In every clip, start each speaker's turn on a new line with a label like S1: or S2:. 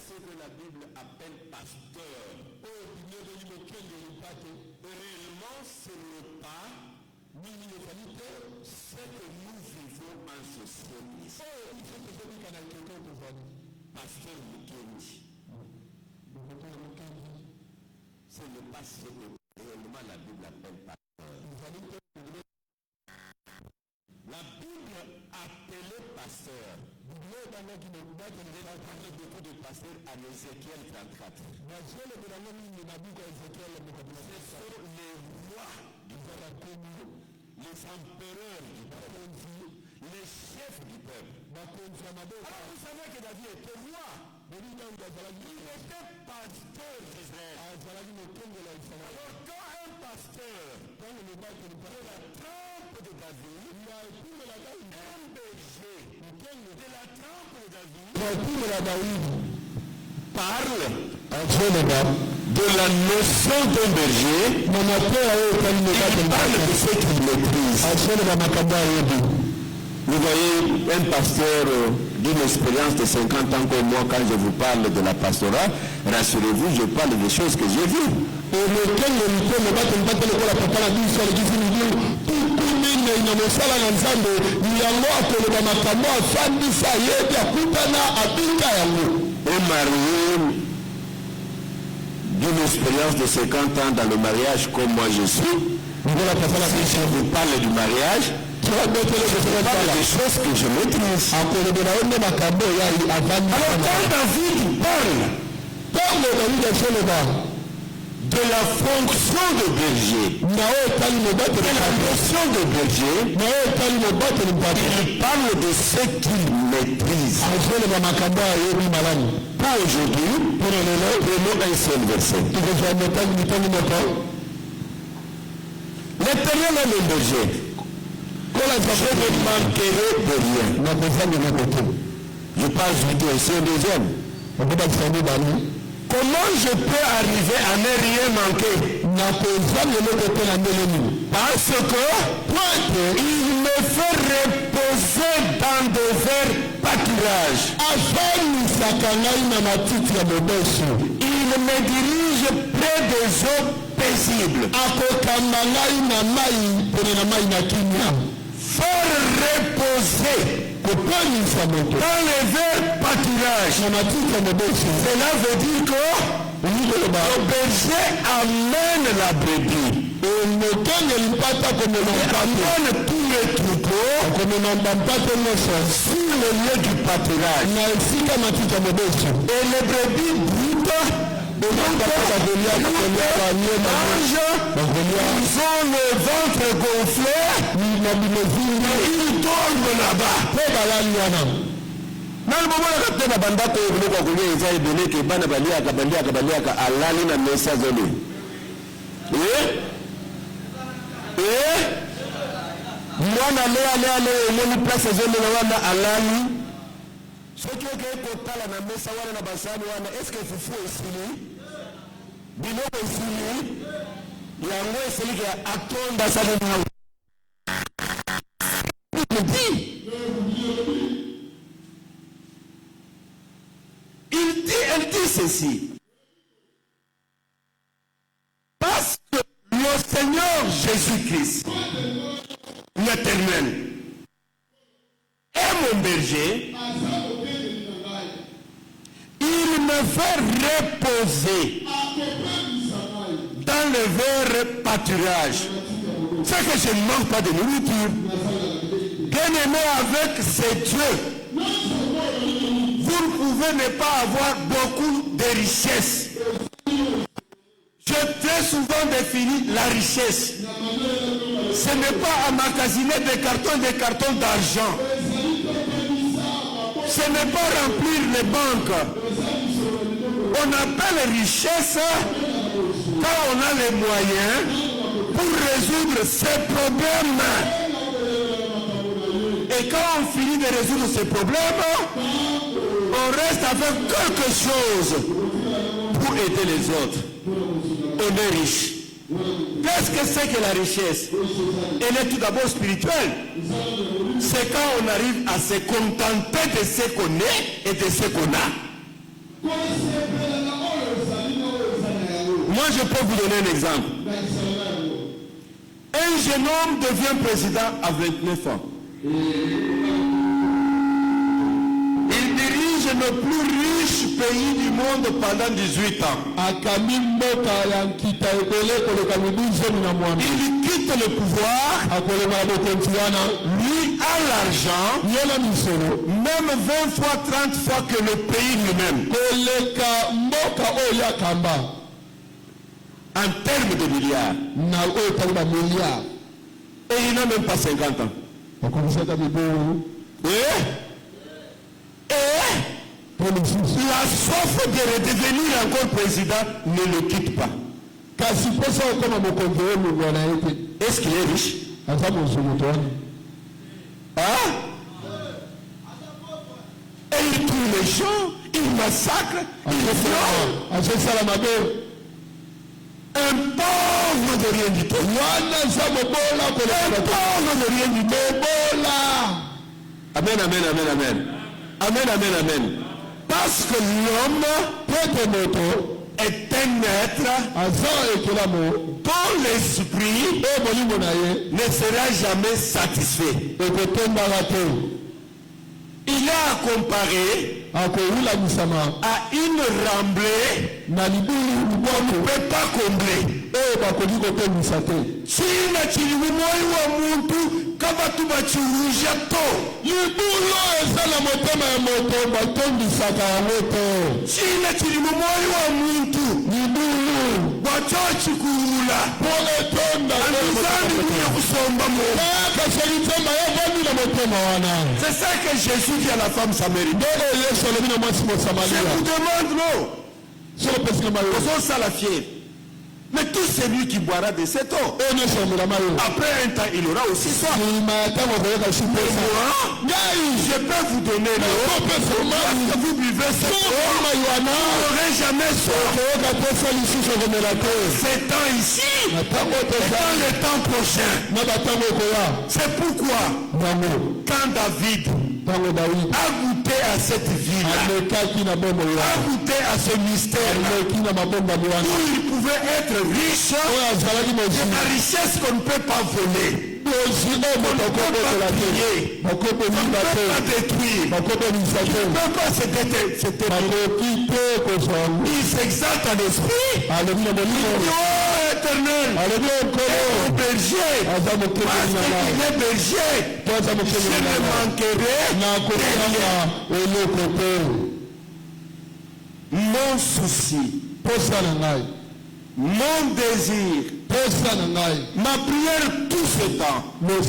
S1: ce que la Bible appelle pasteur. Réellement, ce n'est pas ce que nous vivons en société. Pasteur Mukendi. Ce n'est pas ce que réellement la Bible appelle pasteur. La Bible appelait pasteur. Il a parlé beaucoup de pasteurs à Ézéchiel 34. Ce sont les rois du peuple, les empereurs du peuple, les chefs du peuple. Alors vous savez que David était roi. Il était pasteur d'Israël. Alors quand un pasteur de la trempe de David, un berger de la trempe de David parle de la notion d'un berger, il parle de ce qu'il maîtrise. Vous voyez, un pasteur d'une expérience de 50 ans comme moi, quand je vous parle de la pastorat, rassurez-vous, je parle des choses que j'ai vues. Un marié d'une expérience de 50 ans dans le mariage comme moi je suis, si je vous parle du mariage, je parle des choses que je maîtrise. Alors quand David parle de la fonction de berger, de la notion de berger, il parle de ce qu'il maîtrise. Pour aujourd'hui, prenons un seul verset. L'Éternel est le berger. Je ne manquerai de rien. Je passe du verset deuxième. Comment je peux arriver à ne rien manquer? Parce que il me fait reposer dans de verts pâturages. Il me dirige près des eaux paisibles. Faire reposer dans les verts pâturages. Cela veut dire que le berger amène la brebis. Il amène tous les troupeaux sur le lieu du pâturage. Et les brebis broutent. Ils ont le ventre gonflé, ils dorment là-bas. Na moment la tena bandako biloko kulia eza ebele ke bana baliaka alali na mesa zone. Mwana leo moni place zone na wana alali. Soki oke kotala na mesa wana na basani wana est-ce que fufu esili? Biloko esili? Yango esili ke atonda sa na elle dit ceci. Parce que le Seigneur Jésus-Christ, l'Éternel, est mon berger, il me fait reposer dans le vert pâturage. C'est que je ne manque pas de nourriture. Bien aimé avec ces dieux, vous ne pouvez ne pas avoir beaucoup de richesses. J'ai très souvent défini la richesse. Ce n'est pas emmagasiner des cartons d'argent. Ce n'est pas remplir les banques. On appelle richesse quand on a les moyens pour résoudre ces problèmes. Et quand on finit de résoudre ces problèmes, on reste avec quelque chose pour aider les autres. On est riche. Qu'est-ce que c'est que la richesse? Elle est tout d'abord spirituelle. C'est quand on arrive à se contenter de ce qu'on est et de ce qu'on a. Moi, je peux vous donner un exemple. Un jeune homme devient président à 29 ans. Il dirige le plus riche pays du monde pendant 18 ans. Il quitte le pouvoir. Lui a l'argent, même 20 fois, 30 fois que le pays lui-même. En termes de milliards. Et il n'a même pas 50 ans. La soif de redevenir encore président ne le quitte pas. Est-ce qu'il est riche? Hein? Et il tue les gens, il massacre, il viole. Un pauvre de rien du tout. Un pauvre de rien du tout. Amen, amen, amen, amen. Amen, amen, amen. Parce que l'homme est un être dont l'esprit ne sera jamais satisfait. Il est à comparer à une remblée qu'on ne peut pas combler. China chilimumoi wa muntu kama tubachuruja to. Libulo ezala motema ya moto batondisaka yango. China chilimumoi wa muntu. Libulo bachochi kuula. Pole tonda. Anuzani kuya kusomba mo. C'est ça que Jésus dit à la femme samaritaine. Je vous demande non. Posons ça la fière. Mais tout celui qui boira de cette eau, après un temps, il aura aussi soif. Mais moi, je peux vous donner l'eau. Parce que vous buvez cette eau, vous n'aurez jamais soif. C'est temps ici, et dans le temps prochain. C'est pourquoi, quand David a goûté à cette vie, a goûté à ce mystère, où il pouvait être riche, la richesse qu'on ne peut pas voler, on ne peut pas piller, on ne peut pas détruire, on ne peut pas se détruire. Il s'exalte à l'esprit, il dit, oh éternel, mon berger, parce qu'il est berger, je ne manquerai rien. Mon souci, mon désir, ma prière tout ce temps, est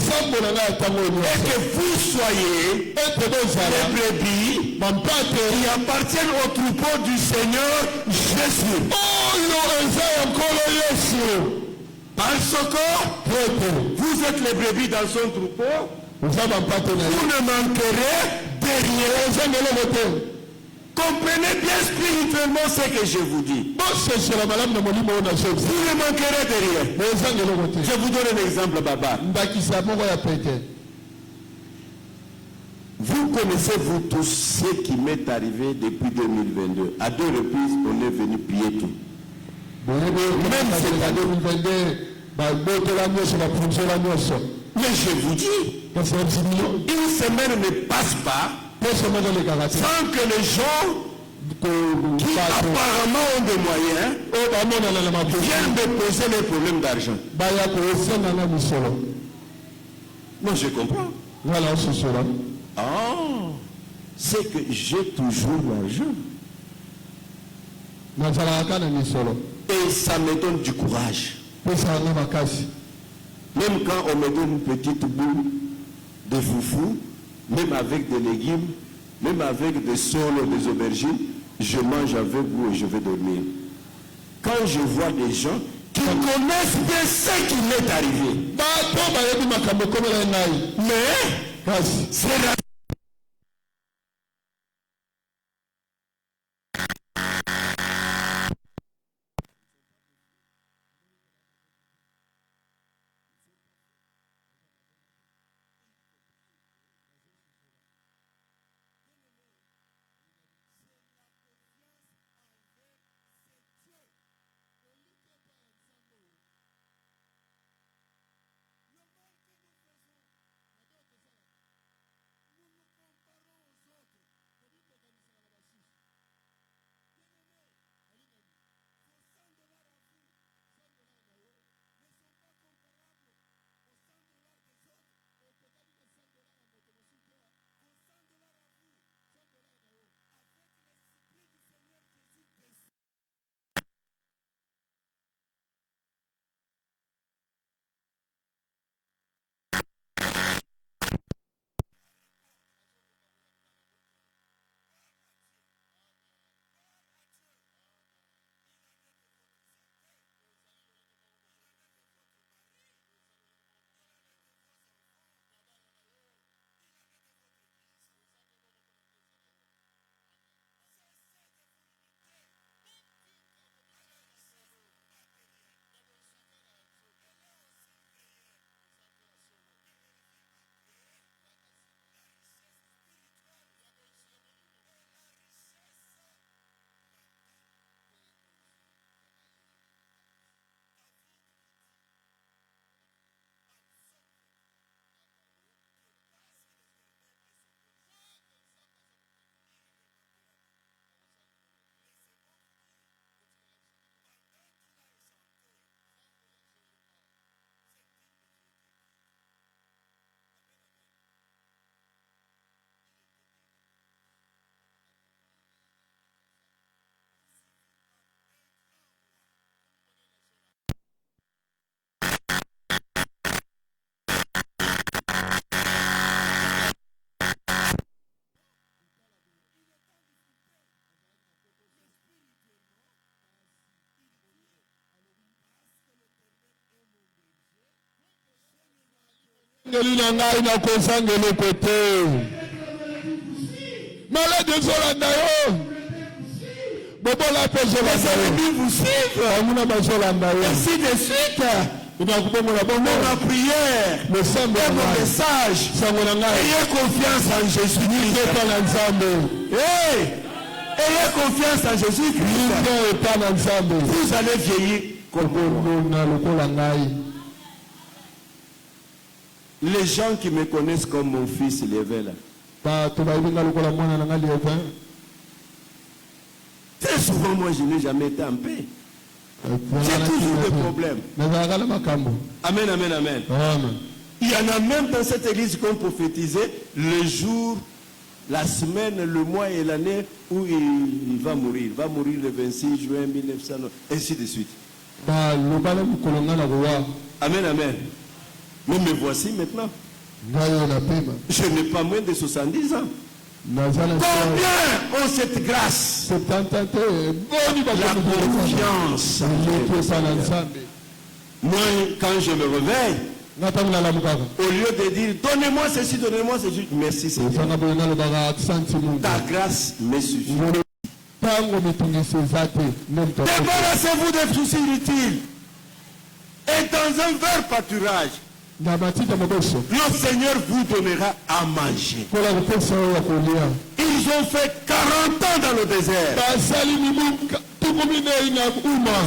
S1: que vous soyez les brebis qui appartiennent au troupeau du Seigneur Jésus. Parce que vous êtes les brebis dans son troupeau, vous ne manquerez de rien. Comprenez bien spirituellement ce que je vous dis. Vous ne manquerez de rien. Je vous donne un exemple, Baba. Vous connaissez, vous tous, ce qui m'est arrivé depuis 2022. À 2 reprises, on est venu piller tout. Même cette année. Mais je vous dis, une semaine ne passe pas sans que les gens qui apparemment ont des moyens viennent me poser les problèmes d'argent. Moi je comprends. Oh, c'est que j'ai toujours l'argent. Et ça me donne du courage. Même quand on me donne une petite boule de foufou, même avec des légumes, même avec des sols ou des aubergines, je mange avec vous et je vais dormir. Quand je vois des gens qui connaissent bien ce qui m'est arrivé, mais c'est la Malade de Zolanda yo. Les ennemis vous suivent. Ainsi de suite. Mon prière et mon message. Ayez confiance en Jésus-Christ. Ayez confiance en Jésus-Christ. Vous allez vieillir comme moi. Les gens qui me connaissent comme mon fils Lévé là. Très souvent, moi, je n'ai jamais été en paix. J'ai toujours des problèmes. Amen, amen, amen. Il y en a même dans cette église qui ont prophétisé le jour, la semaine, le mois et l'année où il va mourir. Il va mourir le 26 juin 1900, ainsi de suite. Amen, amen. Mais me voici maintenant. Je n'ai pas moins de 70 ans. Combien ont cette grâce? La confiance. Moi, quand je me réveille, au lieu de dire donnez-moi ceci, donnez-moi ceci, merci Seigneur. Ta grâce me suffit. Débarrassez-vous des soucis inutiles. Et dans un vert pâturage, le Seigneur vous donnera à manger. Ils ont fait 40 ans dans le désert.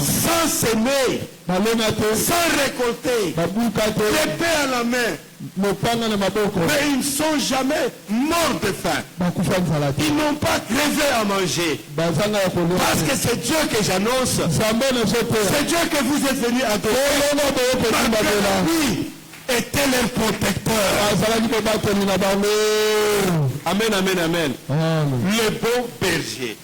S1: Sans s'aimer, sans récolter, l'épée à la main. Mais ils ne sont jamais morts de faim. Ils n'ont pas crevé à manger. Parce que c'est Dieu que j'annonce. C'est Dieu que vous êtes venus adorer. Oui, était leur protecteur. Amen, amen, amen. Le bon berger.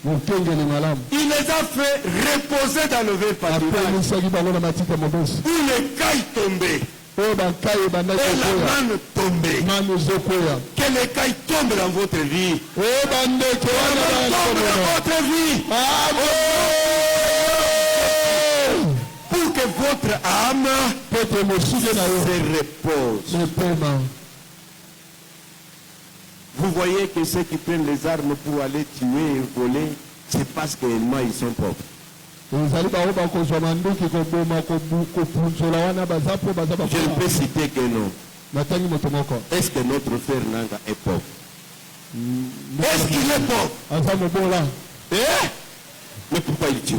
S1: Il les a fait reposer dans le vert pâturage. Où les cailles tombaient. Et la manne tombée. Que les cailles tombent dans votre vie. Tombent dans votre vie. Pour que votre âme se repose. Vous voyez que ceux qui prennent les armes pour aller tuer et voler, c'est parce qu'ellement ils sont pauvres. Je ne peux citer que non. Est-ce que notre frère Nanga est pauvre? Est-ce qu'il est pauvre? Mais pourquoi il tue?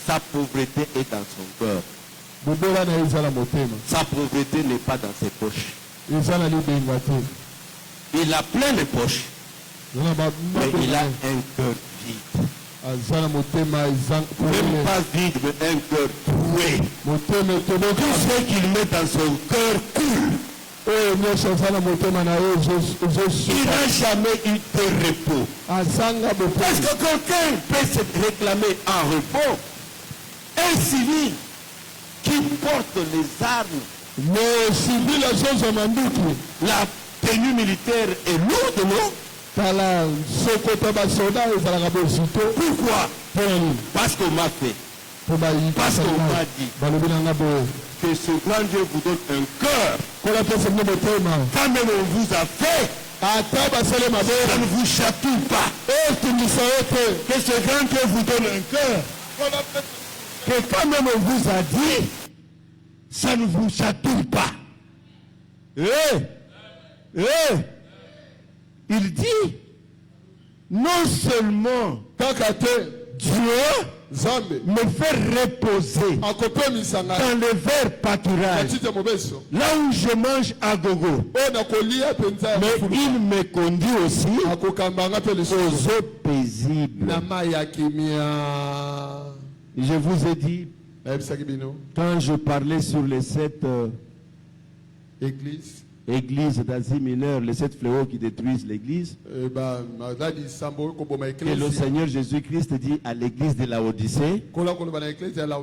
S1: Sa pauvreté est dans son cœur. Sa pauvreté n'est pas dans ses poches. Il a plein de poches, mais il a un cœur vide. Même pas vide, mais un cœur troué. Tout ce qu'il met dans son cœur coule. Il n'a jamais eu de repos. Est-ce que quelqu'un peut se réclamer en repos? Un civil qui porte les armes, la tenue militaire est lourde, non? Pourquoi? Parce qu'on m'a fait. Parce qu'on m'a dit que ce grand Dieu vous donne un cœur. Quand même on vous a fait, ça ne vous chatouille pas. Que ce grand Dieu vous donne un cœur. Que quand même on vous a dit, ça ne vous chatouille pas. Il dit, non seulement Dieu me fait reposer dans le vert pâturage, là où je mange à gogo, mais il me conduit aussi aux eaux paisibles. Je vous ai dit, quand je parlais sur les 7 églises d'Asie mineure, les 7 fléaux qui détruisent l'église, et le Seigneur Jésus-Christ dit à l'église de Laodicée,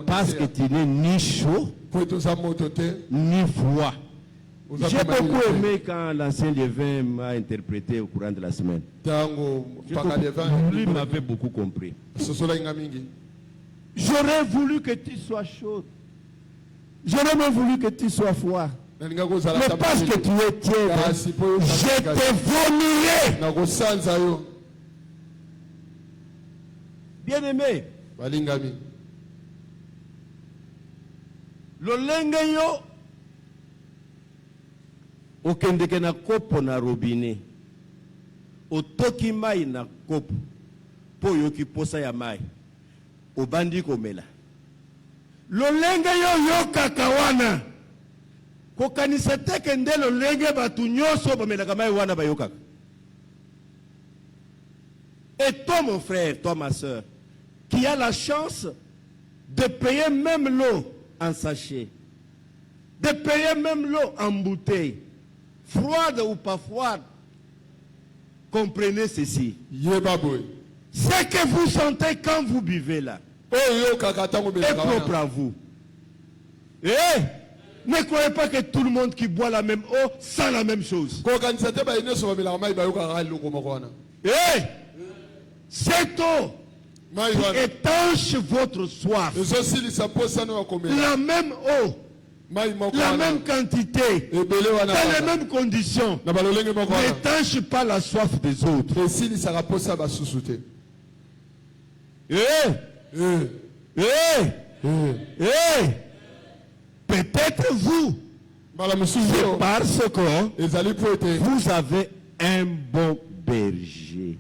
S1: parce que tu n'es ni chaud, ni froid. J'ai beaucoup aimé quand l'ancien Lévin m'a interprété au courant de la semaine. Lui m'avait beaucoup compris. J'aurais voulu que tu sois chaud. J'aurais même voulu que tu sois froid. Mais parce que tu es tiède, je te vomirai.
S2: Bien-aimé, lolenge yo okendeke na kopo na robinet otoki mai na kopo po yoki posa ya mai obandi komela lolenge yo yokaka wana kokanisa teke nde lolenge batu nyonso bamelaka mai wana bayokaka. Et toi mon frère, toi ma soeur, qui a la chance de payer même l'eau en sachet, de payer même l'eau en bouteille, froide ou pas froide, comprenez ceci. Ce que vous sentez quand vous buvez là est propre à vous. Et ne croyez pas que tout le monde qui boit la même eau sent la même chose. Et cette eau qui étanche votre soif, la même eau, la même quantité, dans les mêmes conditions, n'étanche pas la soif des autres. Peut-être vous, c'est parce que vous avez un bon berger.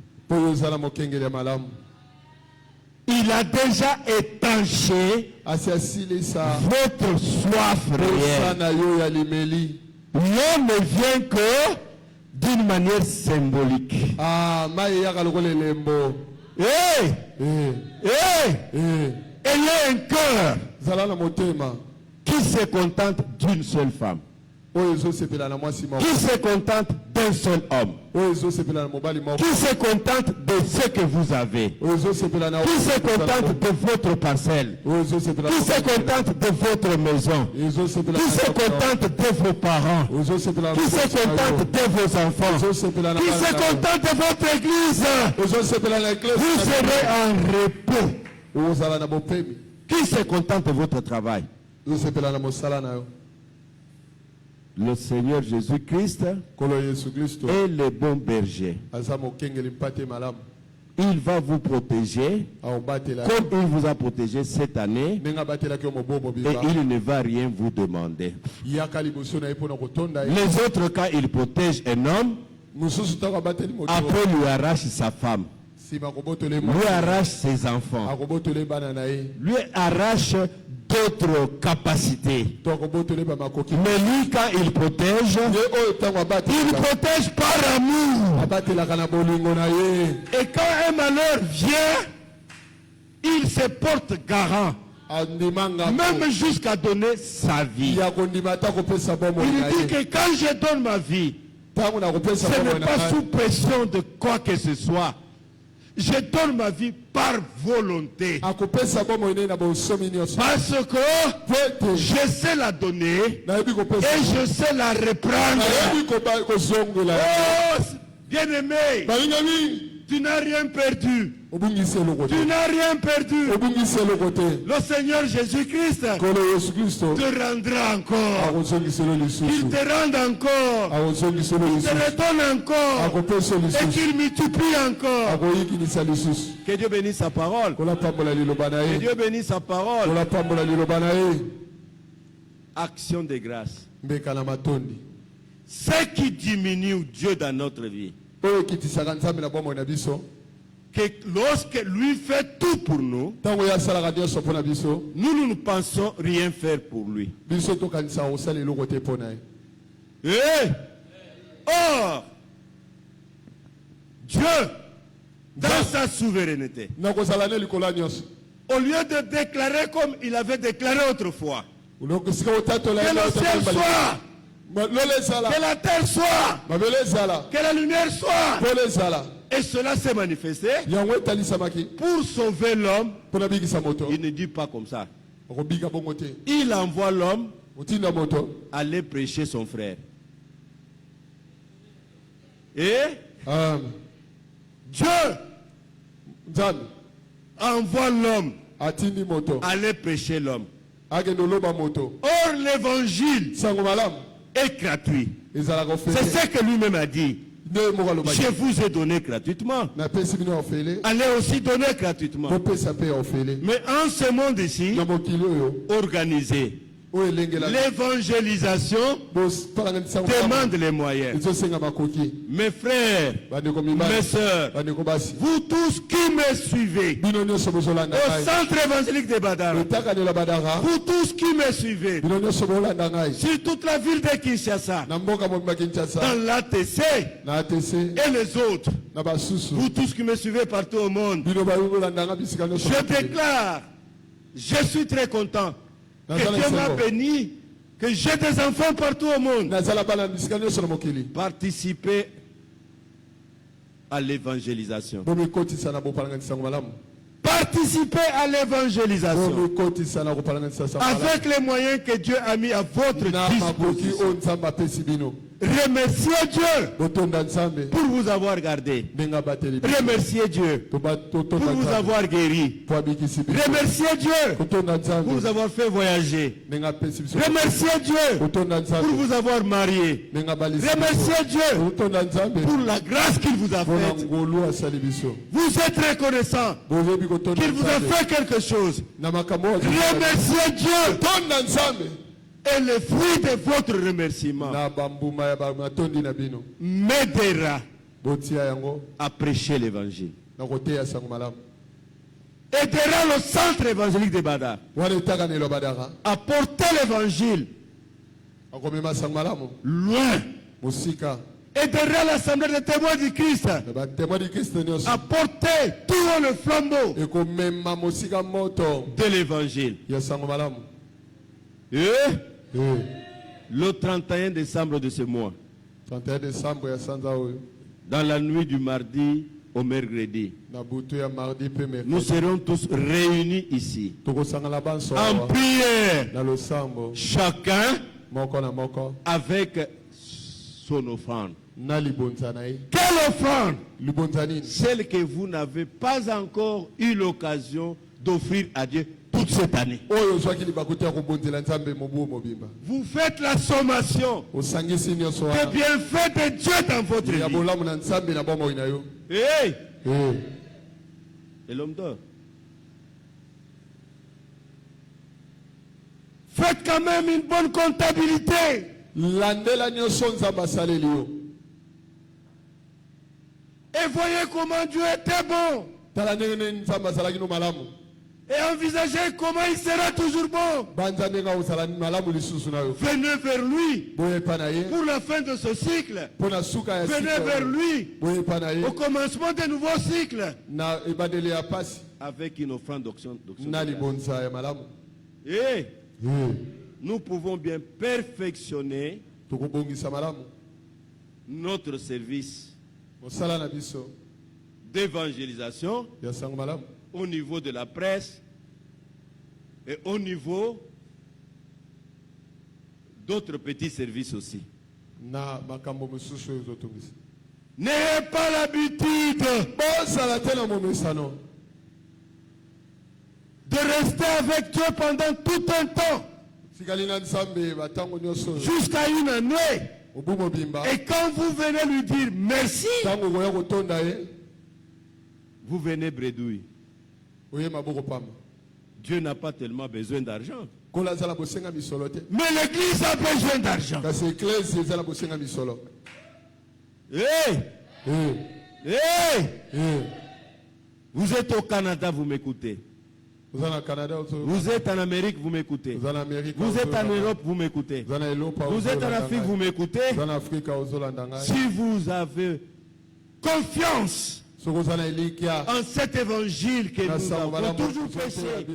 S2: Il a déjà étanché votre soif réelle. L'eau ne vient que d'une manière symbolique. Ayez un cœur qui se contente d'une seule femme, qui se contente d'un seul homme, qui se contente de ce que vous avez, qui se contente de votre parcelle, qui se contente de votre maison, qui se contente de vos parents, qui se contente de vos enfants, qui se contente de votre église. Vous serez en repos. Qui se contente de votre travail? Le Seigneur Jésus-Christ est le bon berger. Il va vous protéger comme il vous a protégé cette année et il ne va rien vous demander. Les autres cas, il protège un homme, après lui arrache sa femme, lui arrache ses enfants, lui arrache d'autres capacités. Mais lui, quand il protège par amour. Et quand un malheur vient, il se porte garant, même jusqu'à donner sa vie. Il dit que quand je donne ma vie, ce n'est pas sous pression de quoi que ce soit. Je donne ma vie par volonté. Parce que je sais la donner et je sais la reprendre. Oh, bien-aimé, tu n'as rien perdu. Tu n'as rien perdu. Le Seigneur Jésus-Christ te rendra encore. Il te rend encore. Il te redonne encore. Et qu'il multiplie encore. Que Dieu bénisse sa parole. Que Dieu bénisse sa parole. Action de grâce. Ce qui diminue Dieu dans notre vie, que lorsque lui fait tout pour nous, nous ne pensons rien faire pour lui. Or, Dieu, dans sa souveraineté, au lieu de déclarer comme il avait déclaré autrefois, que le ciel soit, que la terre soit, que la lumière soit, et cela s'est manifesté pour sauver l'homme. Il ne dit pas comme ça. Il envoie l'homme aller prêcher son frère. Et Dieu envoie l'homme aller prêcher l'homme. Or l'évangile
S1: est gratuit. C'est ce que lui-même a dit. Je vous ai donné gratuitement. Allez aussi donner gratuitement. Mais en ce monde ici, organisé, l'évangélisation demande les moyens. Mes frères, mes sœurs, vous tous qui me suivez au centre évangélique de Badara, vous tous qui me suivez sur toute la ville de Kinshasa, dans l'ATC et les autres, vous tous qui me suivez partout au monde, je déclare, je suis très content que Dieu m'a béni, que j'ai des enfants partout au monde. Participez à l'évangélisation. Participez à l'évangélisation avec les moyens que Dieu a mis à votre disposition. Remerciez Dieu pour vous avoir gardé. Remerciez Dieu pour vous avoir guéri. Remerciez Dieu pour vous avoir fait voyager. Remerciez Dieu pour vous avoir marié. Remerciez Dieu pour la grâce qu'il vous a faite. Vous êtes reconnaissant qu'il vous a fait quelque chose. Remerciez Dieu. Et le fruit de votre remerciement m'aidera à prêcher l'évangile. Aidera le centre évangélique de Badar à porter l'évangile loin. Aidera l'assemblée des témoins du Christ à porter tout le flambeau de l'évangile. Le 31 décembre de ce mois, dans la nuit du mardi au mercredi, nous serons tous réunis ici en prière, chacun avec son offrande. Quelle offrande? Celle que vous n'avez pas encore eu l'occasion d'offrir à Dieu toute cette année. Vous faites la sommation des bienfaits de Dieu dans votre vie. Hey. Et l'homme d'or. Faites quand même une bonne comptabilité. Et voyez comment Dieu était bon. Et envisagez comment il sera toujours bon. Venez vers lui pour la fin de ce cycle. Venez vers lui au commencement d'un nouveau cycle avec une offrande d'onction. Et nous pouvons bien perfectionner notre service d'évangélisation au niveau de la presse et au niveau d'autres petits services aussi. N'ayez pas l'habitude de rester avec Dieu pendant tout un temps, jusqu'à une année. Et quand vous venez lui dire merci, vous venez bredouille. Dieu n'a pas tellement besoin d'argent. Mais l'église a besoin d'argent. Vous êtes au Canada, vous m'écoutez. Vous êtes en Amérique, vous m'écoutez. Vous êtes en Europe, vous m'écoutez. Vous êtes en Afrique, vous m'écoutez. Si vous avez confiance en cet évangile que nous avons toujours prêché,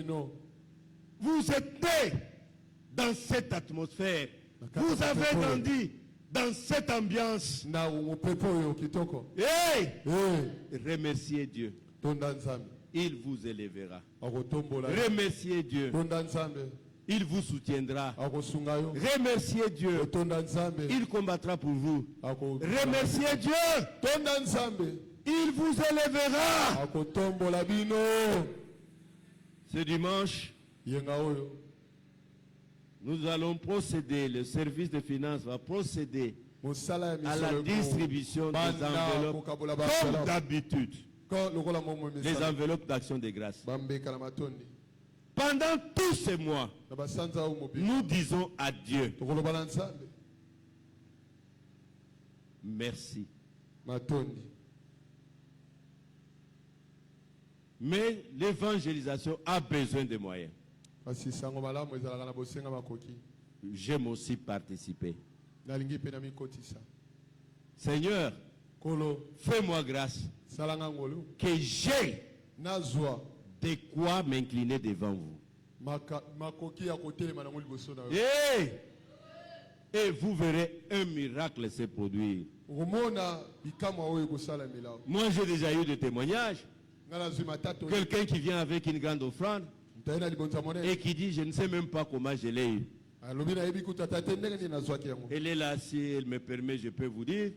S1: vous êtes né dans cette atmosphère. Vous avez grandi dans cette ambiance. Remerciez Dieu. Il vous élèvera. Remerciez Dieu. Il vous soutiendra. Remerciez Dieu. Il combattra pour vous. Remerciez Dieu. Il vous élèvera. Ce dimanche, Nous allons procéder, le service de finances va procéder à la distribution des enveloppes comme d'habitude. Les enveloppes d'action de grâce. Pendant tous ces mois, nous disons à Dieu merci. Mais l'évangélisation a besoin de moyens. J'aime aussi participer. Seigneur, fais-moi grâce que j'ai de quoi m'incliner devant vous. Et vous verrez un miracle se produire. Moi, j'ai déjà eu des témoignages. Quelqu'un qui vient avec une grande offrande et qui dit, je ne sais même pas comment je l'ai eu. Elle est là, si elle me permet, je peux vous dire.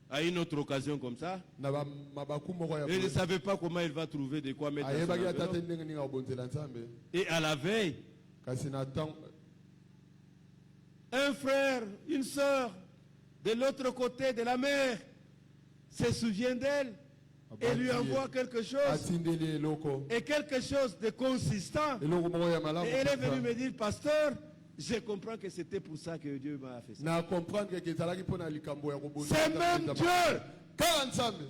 S1: À une autre occasion comme ça, elle ne savait pas comment elle va trouver de quoi mettre dans son enveloppe. Et à la veille, un frère, une soeur, de l'autre côté de la mer, se souvient d'elle et lui envoie quelque chose, et quelque chose de consistant. Et elle est venue me dire, pasteur, je comprends que c'était pour ça que Dieu m'a fait ça. C'est même Dieu.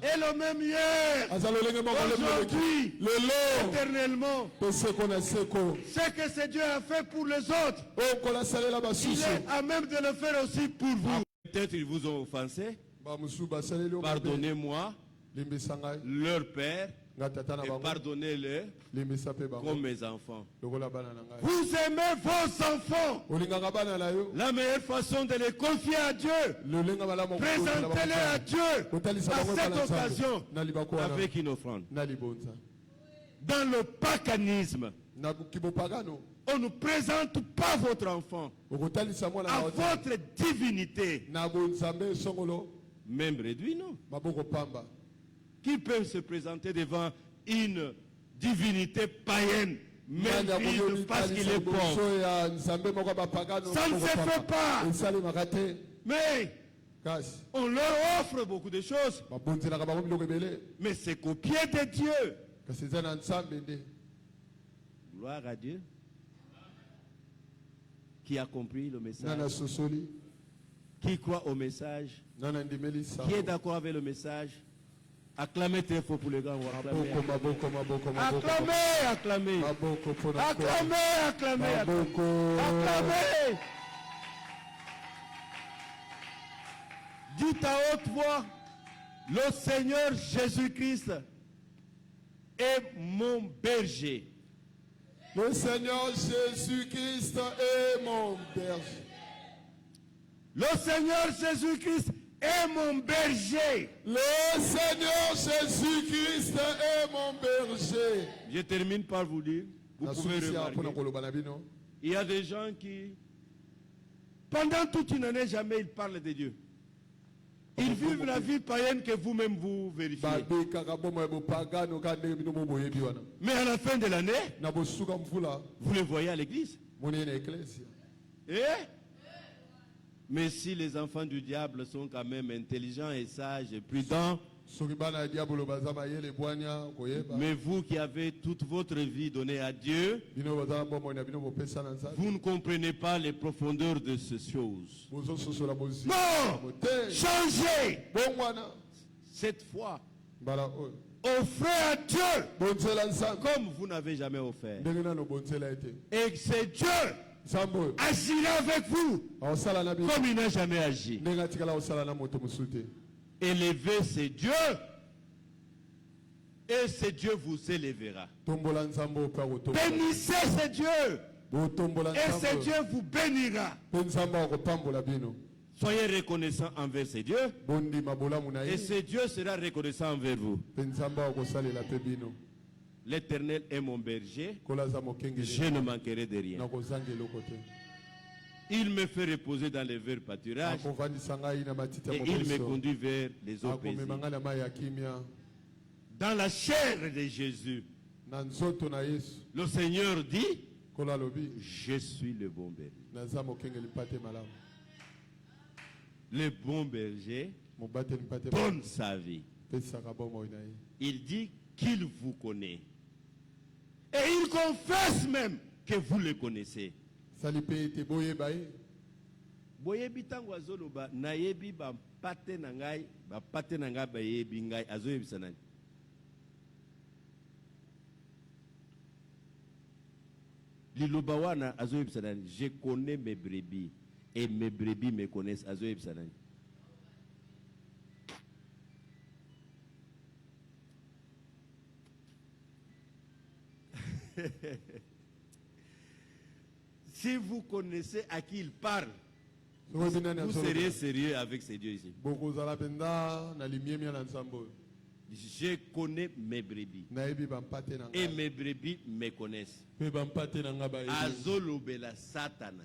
S1: Et le même hier, aujourd'hui, éternellement. Ce que ce Dieu a fait pour les autres, il est à même de le faire aussi pour vous. Peut-être ils vous ont offensé. Pardonnez-moi, leur père, et pardonnez-les comme mes enfants. Vous aimez vos enfants. La meilleure façon de les confier à Dieu, présentez-les à Dieu à cette occasion avec une offrande. Dans le paganisme, on ne présente pas votre enfant à votre divinité. Même réduit, non? Qui peut se présenter devant une divinité païenne, même parce qu'il est pauvre? Ça ne se fait pas. Mais on leur offre beaucoup de choses. Mais c'est qu'au pied de Dieu. Gloire à Dieu. Qui a compris le message? Qui croit au message? Qui est d'accord avec le message? Acclamez très fort pour les gars. Acclamez, acclamez. Acclamez, acclamez. Acclamez. Dites à haute voix, le Seigneur Jésus-Christ est mon berger.
S2: Le Seigneur Jésus-Christ est mon berger.
S1: Le Seigneur Jésus-Christ est mon berger.
S2: Le Seigneur Jésus-Christ est mon berger.
S1: Je termine par vous dire, vous pouvez remarquer, il y a des gens qui, pendant toute une année, jamais ils parlent de Dieu. Ils vivent la vie païenne que vous-même vous vérifiez. Mais à la fin de l'année, vous les voyez à l'église. Mais si les enfants du diable sont quand même intelligents et sages et prudents, mais vous qui avez toute votre vie donnée à Dieu, vous ne comprenez pas les profondeurs de ces choses. Non! Changez! Cette fois, offrez à Dieu comme vous n'avez jamais offert. Et c'est Dieu agira avec vous comme il n'a jamais agi. Élevez ce Dieu et ce Dieu vous élèvera. Bénissez ce Dieu et ce Dieu vous bénira. Soyez reconnaissants envers ce Dieu et ce Dieu sera reconnaissant envers vous. L'Éternel est mon berger, je ne manquerai de rien. Il me fait reposer dans les verts pâturages et il me conduit vers les eaux paisibles. Dans la chair de Jésus,
S2: Na nzoto na Yesu.
S1: Le Seigneur dit,
S2: Kola lobi.
S1: je suis le bon berger.
S2: Naza mokengeli pate malamu.
S1: Le bon berger
S2: Mobateli pate
S1: donne sa vie.
S2: pesaka bomo na ye.
S1: Il dit qu'il vous connaît. Et il confesse même que vous le connaissez.
S2: Sali pe te boye baye.
S1: Boyebi tango azoloba nayebi ba pate na ngai bayebi ngai azoyebisa nani. Liloba wana azoyebisa nani. Je connais mes brebis et mes brebis me connaissent azoyebisa nani. Si vous connaissez à qui il parle, vous seriez sérieux avec ces dieux ici. Je connais mes brebis. Et mes brebis me connaissent. Azolobela Satana.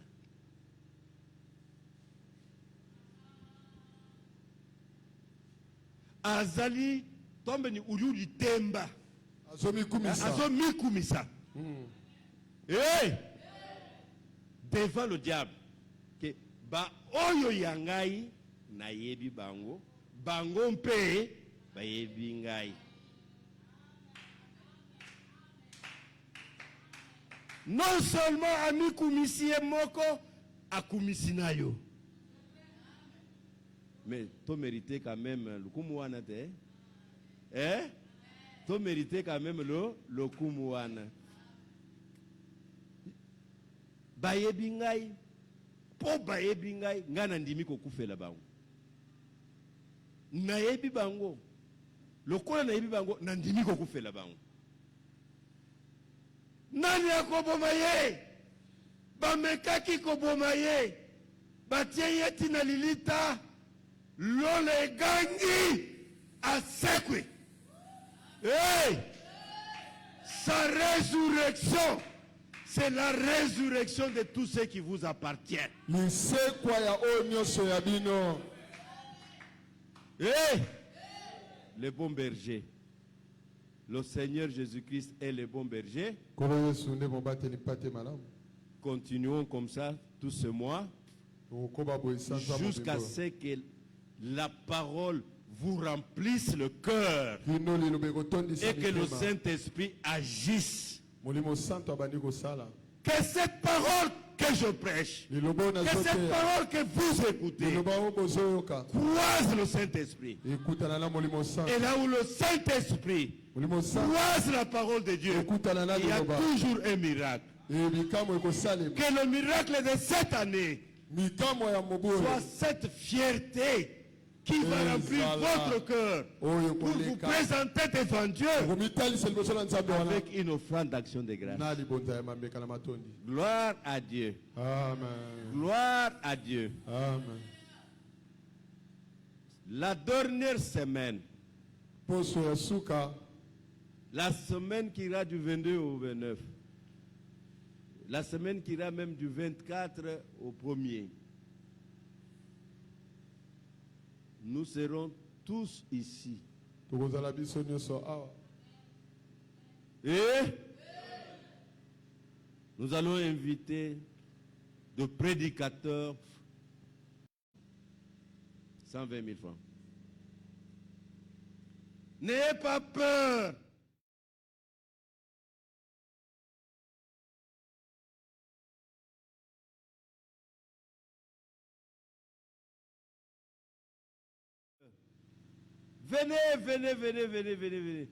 S1: Azali tombeni uriuri temba. Azomikumisa. Hey! Devant le diable. Que ba oyo yangai na yebi bango. Bango mpe ba yebi ngai. Non seulement amikumisi moko akumisi nayo. Mais tu méritais quand même le kumuana te. Eh? Tu méritais quand même le kumuana. Bayebi ngai po bayebi ngai ngana ndimi ko kufela bango. Nayebi bango. Lokola nayebi bango na ndimi ko kufela bango. Nani akoboma ye? Bamekaki koboma ye. Batie yeti na lilita. Lole gangi asekwe. Hey! Sa résurrection, c'est la résurrection de tous ceux qui vous appartiennent. Hey! Le bon berger. Le Seigneur Jésus-Christ est le bon berger. Continuons comme ça tout ce mois jusqu'à ce que la parole vous remplisse le cœur et que le Saint-Esprit agisse. Que cette parole que je prêche, que cette parole que vous écoutez, croise le Saint-Esprit. Et là où le Saint-Esprit croise la parole de Dieu, il y a toujours un miracle. Que le miracle de cette année soit cette fierté qui va remplir votre cœur pour vous présenter devant Dieu avec une offrande d'action de grâce. Gloire à Dieu.
S2: Amen.
S1: Gloire à Dieu.
S2: Amen.
S1: La dernière semaine, la semaine qui ira du 22 au 29, la semaine qui ira même du 24 au 1er, nous serons tous ici. Et nous allons inviter de prédicateurs 120 000 francs. N'ayez pas peur. Venez, venez, venez, venez, venez, venez.